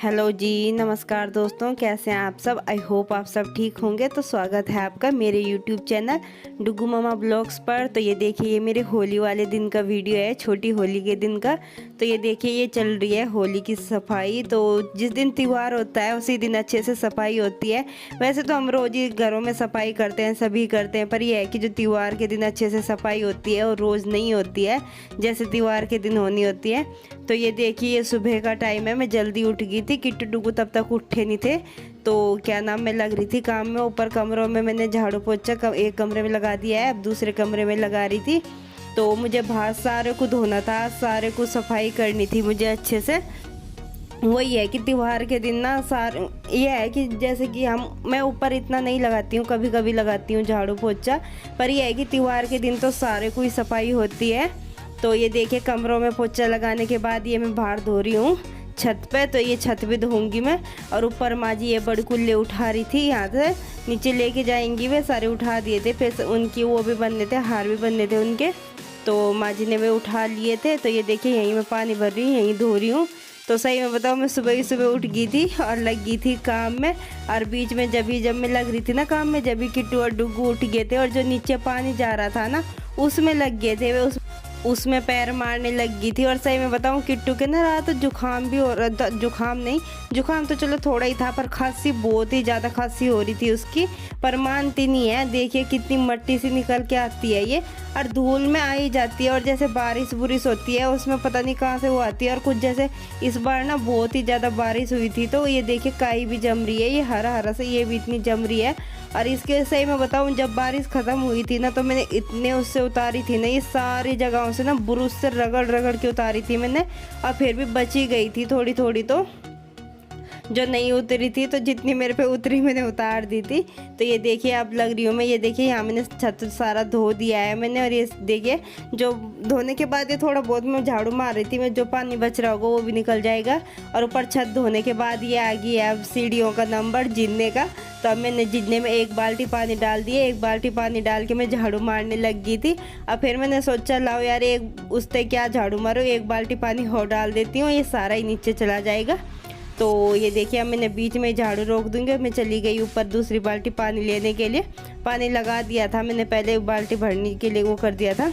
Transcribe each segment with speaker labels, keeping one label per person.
Speaker 1: Hello जी, नमस्कार दोस्तों, कैसे हैं आप सब। आई होप आप सब ठीक होंगे। तो स्वागत है आपका मेरे यूट्यूब चैनल डुगू मामा ब्लॉग्स पर। तो ये देखिए, ये मेरे होली वाले दिन का वीडियो है, छोटी होली के दिन का। तो ये देखिए, ये चल रही है होली की सफाई। तो जिस दिन त्यौहार होता है उसी दिन अच्छे से सफाई होती है। वैसे तो हम रोज़ ही घरों में सफाई करते हैं, सभी करते हैं, पर यह है कि जो त्यौहार के दिन अच्छे से सफाई होती है और रोज़ नहीं होती है जैसे त्यौहार के दिन होनी होती है। तो ये देखिए, ये सुबह का टाइम है, मैं जल्दी उठ गई थी, किट्टू डुगू तब तक उठे नहीं थे। तो क्या नाम, मैं लग रही थी काम में। ऊपर कमरों में मैंने झाड़ू पोछा एक कमरे में लगा दिया है, अब दूसरे कमरे में लगा रही थी। तो मुझे बाहर सारे को धोना था, सारे को सफाई करनी थी मुझे अच्छे से। वही है कि त्यौहार के दिन ना ये है कि जैसे कि मैं ऊपर इतना नहीं लगाती हूँ, कभी कभी लगाती हूँ झाड़ू पोछा, पर यह है कि त्यौहार के दिन तो सारे को ही सफाई होती है। तो ये देखिए, कमरों में पोछा लगाने के बाद ये मैं बाहर धो रही हूँ छत पे। तो ये छत पे धोऊंगी मैं। और ऊपर माँ जी ये बड़ी कुल्ले उठा रही थी, यहाँ से नीचे लेके जाएंगी, वे सारे उठा दिए थे। फिर उनकी वो भी बनने थे, हार भी बनने थे उनके, तो माँ जी ने वे उठा लिए थे। तो ये देखिए, यहीं मैं पानी भर रही हूँ, यहीं धो रही हूँ। तो सही में बताओ, मैं सुबह ही सुबह उठ गई थी और लग गई थी काम में। और बीच में जब मैं लग रही थी ना काम में, जब भी किट्टू और डुगू उठ गए थे और जो नीचे पानी जा रहा था ना उसमें लग गए थे वे, उसमें पैर मारने लग गई थी। और सही में बताऊं, किट्टू के ना रात जुकाम भी हो रहा था। जुकाम तो चलो थोड़ा ही था, पर खांसी बहुत ही ज़्यादा खांसी हो रही थी उसकी, पर मानती नहीं है। देखिए कितनी मट्टी सी निकल के आती है ये, और धूल में आ ही जाती है। और जैसे बारिश बुरिश होती है उसमें पता नहीं कहाँ से वो आती है। और कुछ जैसे इस बार ना बहुत ही ज़्यादा बारिश हुई थी, तो ये देखिए काई भी जम रही है, ये हरा हरा से ये भी इतनी जम रही है। और इसके सही में बताऊं, जब बारिश ख़त्म हुई थी ना, तो मैंने इतने उससे उतारी थी ना, ये सारी जगहों से ना ब्रश से रगड़ रगड़ के उतारी थी मैंने। और फिर भी बची गई थी थोड़ी थोड़ी, तो जो नहीं उतरी थी, तो जितनी मेरे पे उतरी मैंने उतार दी थी। तो ये देखिए, अब लग रही हूँ मैं। ये देखिए, यहाँ मैंने छत सारा धो दिया है मैंने। और ये देखिए, जो धोने के बाद ये थोड़ा बहुत मैं झाड़ू मार रही थी, मैं जो पानी बच रहा होगा वो भी निकल जाएगा। और ऊपर छत धोने के बाद ये आ गई है अब सीढ़ियों का नंबर जिनने का। तो अब मैंने जिनने में एक बाल्टी पानी डाल दिए, एक बाल्टी पानी डाल के मैं झाड़ू मारने लग गई थी। अब फिर मैंने सोचा लाओ यार, एक उससे क्या झाड़ू मारो, एक बाल्टी पानी और डाल देती हूँ, ये सारा ही नीचे चला जाएगा। तो ये देखिए, अब मैंने बीच में झाड़ू रोक दूंगी। मैं चली गई ऊपर दूसरी बाल्टी पानी लेने के लिए। पानी लगा दिया था मैंने, पहले बाल्टी भरने के लिए वो कर दिया था।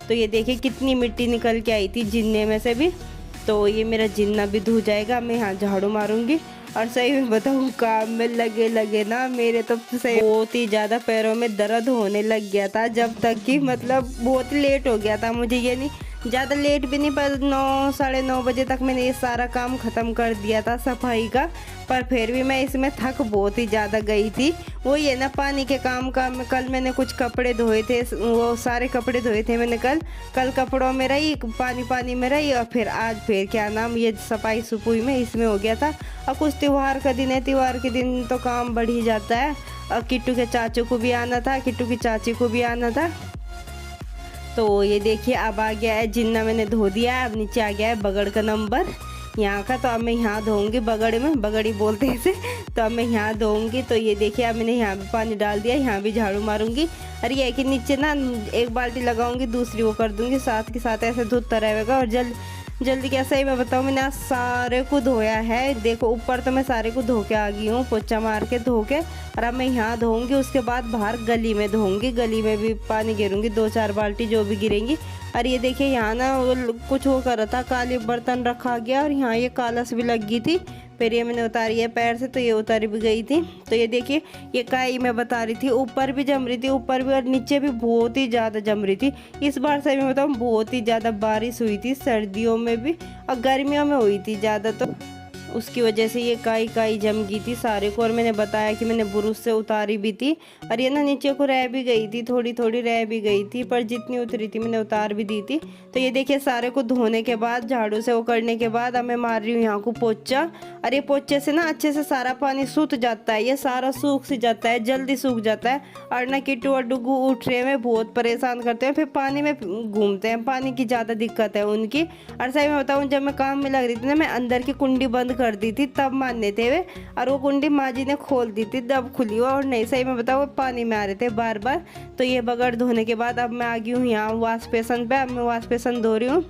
Speaker 1: तो ये देखिए कितनी मिट्टी निकल के आई थी जिन्ने में से भी। तो ये मेरा जिन्ना भी धो जाएगा, मैं यहाँ झाड़ू मारूंगी। और सही में बताऊँ, काम में लगे लगे ना मेरे तो सही बहुत ही ज़्यादा पैरों में दर्द होने लग गया था, जब तक कि मतलब बहुत लेट हो गया था मुझे। ये नहीं ज़्यादा लेट भी नहीं, पर 9 साढ़े 9 बजे तक मैंने ये सारा काम ख़त्म कर दिया था सफाई का। पर फिर भी मैं इसमें थक बहुत ही ज़्यादा गई थी। वो ये ना पानी के काम का, कल मैंने कुछ कपड़े धोए थे, वो सारे कपड़े धोए थे मैंने कल कपड़ों में रही, पानी में रही। और फिर आज फिर क्या नाम, ये सफाई सुपुई में इसमें हो गया था। और कुछ त्यौहार का दिन है, त्यौहार के दिन तो काम बढ़ ही जाता है। और किट्टू के चाचू को भी आना था, किट्टू की चाची को भी आना था। तो ये देखिए, अब आ गया है जिन्ना, मैंने धो दिया है। अब नीचे आ गया है बगड़ का नंबर यहाँ का। तो अब मैं यहाँ धोऊंगी, बगड़ में बगड़ी बोलते हैं इसे। तो अब मैं यहाँ धोऊंगी। तो ये देखिए, अब मैंने यहाँ भी पानी डाल दिया, यहाँ भी झाड़ू मारूंगी। और ये है कि नीचे ना एक बाल्टी लगाऊंगी, दूसरी वो कर दूंगी, साथ के साथ ऐसे धुलता रहेगा। और जल्दी कैसा ही मैं बताऊँ, मैंने आज सारे को धोया है। देखो ऊपर तो मैं सारे को धो के आ गई हूँ, पोछा मार के धो के। और अब मैं यहाँ धोऊंगी, उसके बाद बाहर गली में धोऊंगी, गली में भी पानी गिरूंगी, 2-4 बाल्टी जो भी गिरेंगी। और ये देखिए, यहाँ ना कुछ वो कर रहा था, काले बर्तन रखा गया और यहाँ ये कालस भी लग गई थी। फिर ये मैंने उतारी है पैर से, तो ये उतारी भी गई थी। तो ये देखिए, ये काई मैं बता रही थी, ऊपर भी जम रही थी, ऊपर भी और नीचे भी बहुत ही ज़्यादा जम रही थी। इस बार सही में बताऊँ, बहुत ही ज़्यादा बारिश हुई थी, सर्दियों में भी और गर्मियों में हुई थी ज़्यादा, तो उसकी वजह से ये काई जम गई थी सारे को। और मैंने बताया कि मैंने ब्रश से उतारी भी थी। और ये ना नीचे को रह भी गई थी, थोड़ी थोड़ी रह भी गई थी, पर जितनी उतरी थी मैंने उतार भी दी थी। तो ये देखिए, सारे को धोने के बाद, झाड़ू से वो करने के बाद, अब मैं मार रही हूँ यहाँ को पोछा। और ये पोछे से ना अच्छे से सारा पानी सूख जाता है, ये सारा सूख सी जाता है, जल्दी सूख जाता है। और ना किट्टू और डुगू उठ रहे हैं, बहुत परेशान करते हैं, फिर पानी में घूमते हैं, पानी की ज़्यादा दिक्कत है उनकी। और सही में बताऊँ, जब मैं काम में लग रही थी ना, मैं अंदर की कुंडी बंद कर दी थी, तब मानने थे वे। और वो कुंडी माँ जी ने खोल दी थी, तब खुली हुआ। और नहीं, सही में बताओ, वो पानी में आ रहे थे बार बार। तो ये बगड़ धोने के बाद अब मैं आ गई हूँ यहाँ वाश बेसन पे। अब मैं वाश बेसन धो रही हूँ।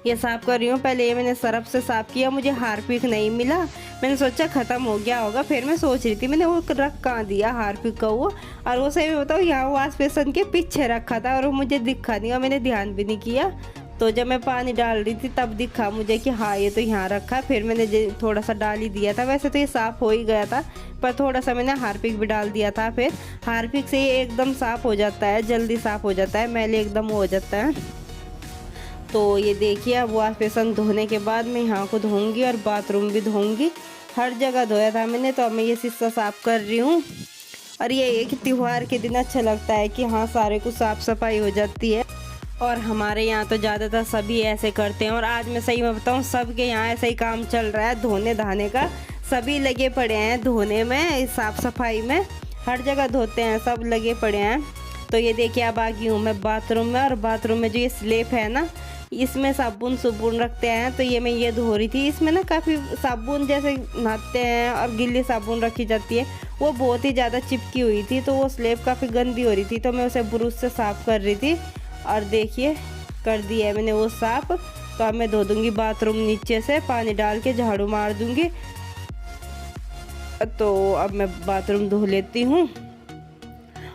Speaker 1: ये साफ़ कर रही हूँ। पहले ये मैंने सर्फ से साफ़ किया, मुझे हार्पिक नहीं मिला, मैंने सोचा ख़त्म हो गया होगा। फिर मैं सोच रही थी मैंने वो रख कहाँ दिया हार्पिक का वो, और वो सही में बताओ यहाँ वॉश बेसन के पीछे रखा था और वो मुझे दिखा नहीं और मैंने ध्यान भी नहीं किया। तो जब मैं पानी डाल रही थी तब दिखा मुझे कि हाँ ये तो यहाँ रखा। फिर मैंने थोड़ा सा डाल ही दिया था, वैसे तो ये साफ़ हो ही गया था पर थोड़ा सा मैंने हार्पिक भी डाल दिया था। फिर हार्पिक से ये एकदम साफ़ हो जाता है, जल्दी साफ़ हो जाता है, मैले एकदम हो जाता है। तो ये देखिए अब वॉश बेसन धोने के बाद मैं यहाँ को धोऊंगी और बाथरूम भी धोऊंगी, हर जगह धोया था मैंने। तो अब मैं ये शीशा साफ़ कर रही हूँ। और ये एक त्यौहार के दिन अच्छा लगता है कि हाँ सारे कुछ साफ़ सफाई हो जाती है। और हमारे यहाँ तो ज़्यादातर सभी ऐसे करते हैं। और आज मैं सही में बताऊँ सबके यहाँ ऐसा ही काम चल रहा है धोने धाने का, सभी लगे पड़े हैं धोने में, साफ़ सफाई में, हर जगह धोते हैं, सब लगे पड़े हैं। तो ये देखिए अब आ गई हूँ मैं बाथरूम में। और बाथरूम में जो ये स्लेब है ना, इसमें साबुन सुबुन रखते हैं, तो ये मैं ये धो रही थी। इसमें ना काफ़ी साबुन जैसे नहाते हैं और गिल्ली साबुन रखी जाती है, वो बहुत ही ज़्यादा चिपकी हुई थी, तो वो स्लेब काफ़ी गंदी हो रही थी, तो मैं उसे ब्रश से साफ़ कर रही थी। और देखिए कर दिया है मैंने वो साफ़। तो अब मैं धो दूँगी बाथरूम नीचे से, पानी डाल के झाड़ू मार दूँगी। तो अब मैं बाथरूम धो लेती हूँ।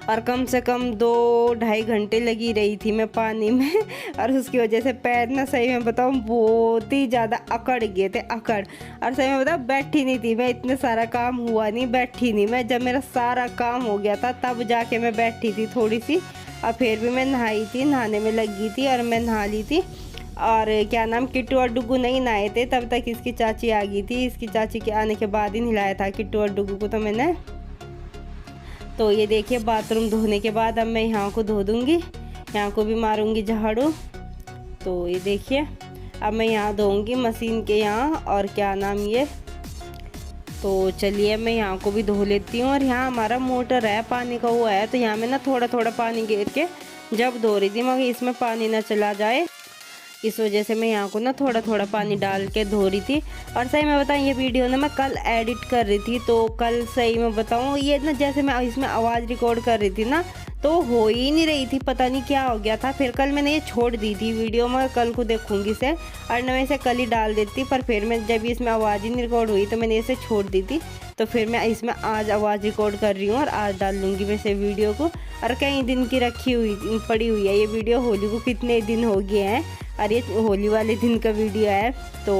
Speaker 1: और कम से कम 2-2.5 घंटे लगी रही थी मैं पानी में और उसकी वजह से पैर ना सही में बताऊँ बहुत ही ज़्यादा अकड़ गए थे, अकड़। और सही में बताऊँ बैठी नहीं थी मैं, इतने सारा काम हुआ नहीं, बैठी नहीं मैं। जब मेरा सारा काम हो गया था तब जाके मैं बैठी थी थोड़ी सी। और फिर भी मैं नहाई थी, नहाने में लगी थी और मैं नहा ली थी। और क्या नाम किट्टू और डुगू नहीं नहाए थे तब तक इसकी चाची आ गई थी। इसकी चाची के आने के बाद ही नहलाया था किट्टू और डुगू को तो मैंने। तो ये देखिए बाथरूम धोने के बाद अब मैं यहाँ को धो दूँगी, यहाँ को भी मारूंगी झाड़ू। तो ये देखिए अब मैं यहाँ धोऊंगी मशीन के यहाँ, और क्या नाम ये। तो चलिए मैं यहाँ को भी धो लेती हूँ। और यहाँ हमारा मोटर है, पानी का वो है, तो यहाँ मैं ना थोड़ा थोड़ा पानी गिर के जब धो रही थी मगर इसमें पानी ना चला जाए, इस वजह से मैं यहाँ को ना थोड़ा थोड़ा पानी डाल के धो रही थी। और सही में बताऊँ ये वीडियो ना मैं कल एडिट कर रही थी, तो कल सही में बताऊँ ये ना जैसे मैं इसमें आवाज़ रिकॉर्ड कर रही थी ना तो हो ही नहीं रही थी, पता नहीं क्या हो गया था। फिर कल मैंने ये छोड़ दी थी वीडियो, मैं कल को देखूंगी इसे और मैं इसे कल ही डाल देती। पर फिर मैं जब इसमें आवाज़ ही नहीं रिकॉर्ड हुई तो मैंने इसे छोड़ दी थी। तो फिर मैं इसमें आज आवाज़ रिकॉर्ड कर रही हूँ और आज डाल लूँगी मैं इसे वीडियो को। और कई दिन की रखी हुई पड़ी हुई है ये वीडियो, होली को कितने दिन हो गए हैं और ये होली वाले दिन का वीडियो है। तो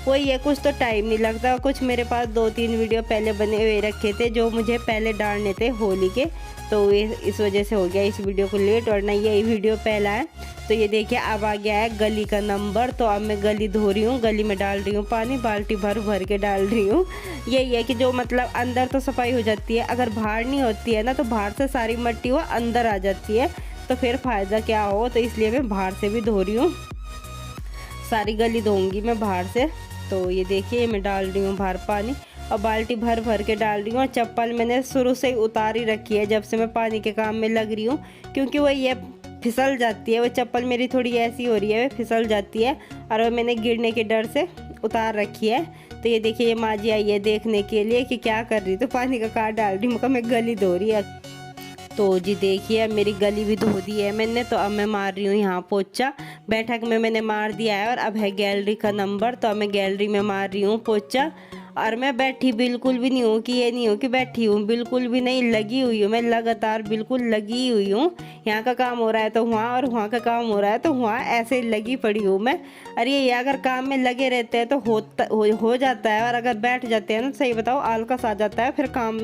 Speaker 1: वही है, कुछ तो टाइम नहीं लगता, कुछ मेरे पास 2-3 वीडियो पहले बने हुए रखे थे जो मुझे पहले डालने थे होली के, तो ये इस वजह से हो गया इस वीडियो को लेट। और नहीं ये वीडियो पहला है। तो ये देखिए अब आ गया है गली का नंबर। तो अब मैं गली धो रही हूँ, गली में डाल रही हूँ पानी, बाल्टी भर भर के डाल रही हूँ। यही है कि जो मतलब अंदर तो सफाई हो जाती है, अगर बाहर नहीं होती है ना तो बाहर से सारी मिट्टी वो अंदर आ जाती है, तो फिर फ़ायदा क्या हो। तो इसलिए मैं बाहर से भी धो रही हूँ, सारी गली धोऊंगी मैं बाहर से। तो ये देखिए मैं डाल रही हूँ बाहर पानी और बाल्टी भर भर के डाल रही हूँ। और चप्पल मैंने शुरू से ही उतार ही रखी है जब से मैं पानी के काम में लग रही हूँ, क्योंकि वो ये फिसल जाती है, वो चप्पल मेरी थोड़ी ऐसी हो रही है, फिसल जाती है और वो मैंने गिरने के डर से उतार रखी है। तो ये देखिए ये माँ जी आई है देखने के लिए कि क्या कर रही, तो पानी का कार डाल रही हूँ, मैं गली धो रही है। तो जी देखिए अब मेरी गली भी धो दी है मैंने। तो अब मैं मार रही हूँ यहाँ पोछा, बैठक में मैंने मार दिया है और अब है गैलरी का नंबर। तो अब मैं गैलरी में मार रही हूँ पोछा। और मैं बैठी बिल्कुल भी नहीं हूँ कि ये नहीं हूँ कि बैठी हूँ, बिल्कुल भी नहीं, लगी हुई हूँ मैं, लगातार बिल्कुल लगी हुई हूँ। यहाँ का काम हो रहा है तो वहाँ, और वहाँ का काम हो रहा है तो वहाँ, ऐसे लगी पड़ी हूँ मैं। अरे ये अगर काम में लगे रहते हैं तो हो जाता है, और अगर बैठ जाते हैं ना सही बताओ आलस आ जाता है, फिर काम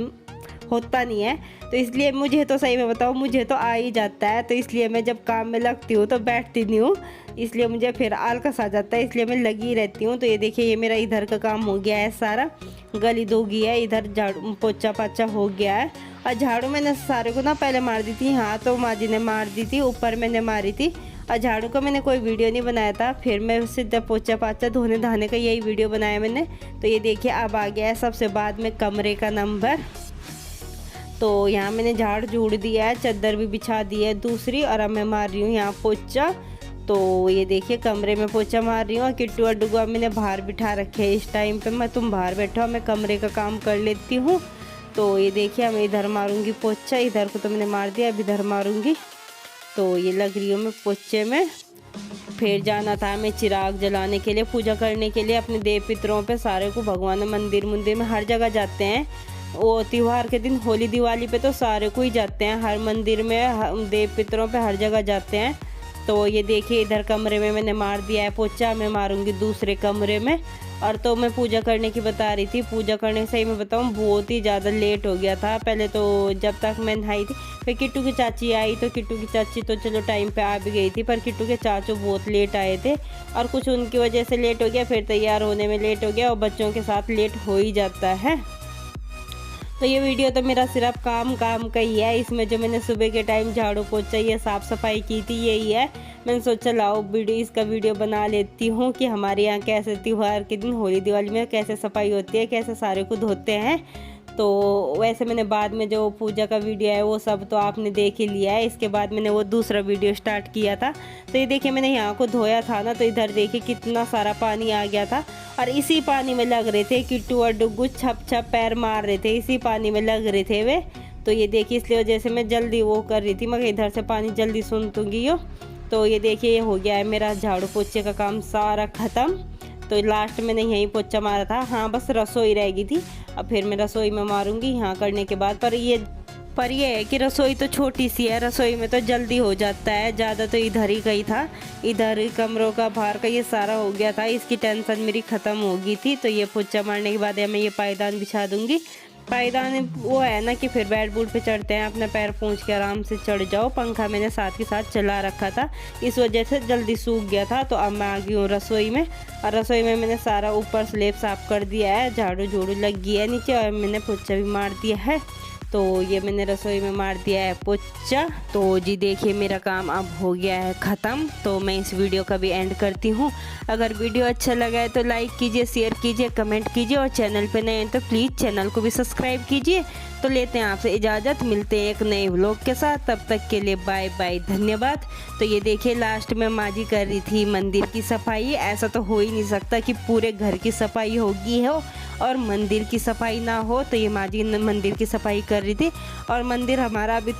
Speaker 1: होता नहीं है। तो इसलिए मुझे तो सही में बताओ मुझे तो आ ही जाता है, तो इसलिए मैं जब काम में लगती हूँ तो बैठती नहीं हूँ, इसलिए मुझे फिर आलस आ जाता है, इसलिए मैं लगी रहती हूँ। तो ये देखिए ये मेरा इधर का काम हो गया है सारा, गली धो गई है, इधर झाड़ू पोछा पाछा हो गया है। और झाड़ू मैंने सारे को ना पहले मार दी थी, यहाँ तो माँ जी ने मार दी थी, ऊपर मैंने मारी थी। और झाड़ू का मैंने कोई वीडियो नहीं बनाया था, फिर मैं सीधा पोछा पाछा धोने धाने का यही वीडियो बनाया मैंने। तो ये देखिए अब आ गया है सबसे बाद में कमरे का नंबर। तो यहाँ मैंने झाड़ झूड़ दिया है, चादर भी बिछा दी है दूसरी, और अब मैं मार रही हूँ यहाँ पोछा। तो ये देखिए कमरे में पोछा मार रही हूँ। और किट्टू और डुगुआ मैंने बाहर बिठा रखे हैं इस टाइम पे, मैं तुम बाहर बैठो मैं कमरे का काम कर लेती हूँ। तो ये देखिए मैं इधर मारूंगी पोछा, इधर को तो मैंने मार दिया, अब इधर मारूंगी। तो ये लग रही हूँ मैं पोछे में। फिर जाना था हमें चिराग जलाने के लिए, पूजा करने के लिए अपने देव पितरों पे। सारे को भगवान मंदिर मुंदिर में हर जगह जाते हैं। वो त्यौहार के दिन होली दिवाली पे तो सारे को ही जाते हैं, हर मंदिर में देव पितरों पे हर जगह जाते हैं। तो ये देखिए इधर कमरे में मैंने मार दिया है पोछा, मैं मारूंगी दूसरे कमरे में। और तो मैं पूजा करने की बता रही थी, पूजा करने से ही मैं बताऊँ बहुत ही ज़्यादा लेट हो गया था। पहले तो जब तक मैं नहाई थी, फिर किट्टू की चाची आई, तो किट्टू की चाची तो चलो टाइम पे आ भी गई थी, पर किट्टू के चाचू बहुत लेट आए थे और कुछ उनकी वजह से लेट हो गया। फिर तैयार होने में लेट हो गया और बच्चों के साथ लेट हो ही जाता है। तो ये वीडियो तो मेरा सिर्फ काम का ही है। इसमें जो मैंने सुबह के टाइम झाड़ू पोछा ये साफ़ सफाई की थी यही है। मैंने सोचा लाओ इसका वीडियो बना लेती हूँ कि हमारे यहाँ कैसे त्यौहार के दिन होली दिवाली में कैसे सफाई होती है, कैसे सारे को धोते हैं। तो वैसे मैंने बाद में जो पूजा का वीडियो है वो सब तो आपने देख ही लिया है। इसके बाद मैंने वो दूसरा वीडियो स्टार्ट किया था। तो ये देखिए मैंने यहाँ को धोया था ना, तो इधर देखिए कितना सारा पानी आ गया था और इसी पानी में लग रहे थे किट्टू और डुग्गू, छप छप पैर मार रहे थे, इसी पानी में लग रहे थे वे। तो ये देखिए इसलिए वजह से मैं जल्दी वो कर रही थी, मगर इधर से पानी जल्दी सूंघूंगी यो। तो ये देखिए ये हो गया है मेरा झाड़ू पोछे का काम सारा ख़त्म। तो लास्ट में नहीं यहीं पोछा मारा था, हाँ बस रसोई रह गई थी। अब फिर मैं रसोई में मारूंगी यहाँ करने के बाद। पर ये है कि रसोई तो छोटी सी है, रसोई में तो जल्दी हो जाता है। ज़्यादा तो इधर ही गई था, इधर ही कमरों का बाहर का ये सारा हो गया था, इसकी टेंशन मेरी ख़त्म हो गई थी। तो ये पोछा मारने के बाद मैं ये पायदान बिछा दूंगी। पायदान वो है ना कि फिर बेड बूड पे चढ़ते हैं, अपना पैर पोंछ के आराम से चढ़ जाओ। पंखा मैंने साथ के साथ चला रखा था, इस वजह से जल्दी सूख गया था। तो अब मैं आ गई हूँ रसोई में, और रसोई में मैंने सारा ऊपर स्लेब साफ़ कर दिया है, झाड़ू झूड़ू लग गई है नीचे, और मैंने पोछा भी मार दिया है। तो ये मैंने रसोई में मार दिया है पोछा। तो जी देखिए मेरा काम अब हो गया है ख़त्म। तो मैं इस वीडियो का भी एंड करती हूँ। अगर वीडियो अच्छा लगा है तो लाइक कीजिए, शेयर कीजिए, कमेंट कीजिए, और चैनल पे नए हैं तो प्लीज़ चैनल को भी सब्सक्राइब कीजिए। तो लेते हैं आपसे इजाज़त, मिलते हैं एक नए व्लॉग के साथ, तब तक के लिए बाय बाय, धन्यवाद। तो ये देखिए लास्ट में माँ जी कर रही थी मंदिर की सफाई। ऐसा तो हो ही नहीं सकता कि पूरे घर की सफाई होगी हो और मंदिर की सफाई ना हो। तो ये माँ जी मंदिर की सफाई कर रही थी, और मंदिर हमारा अभी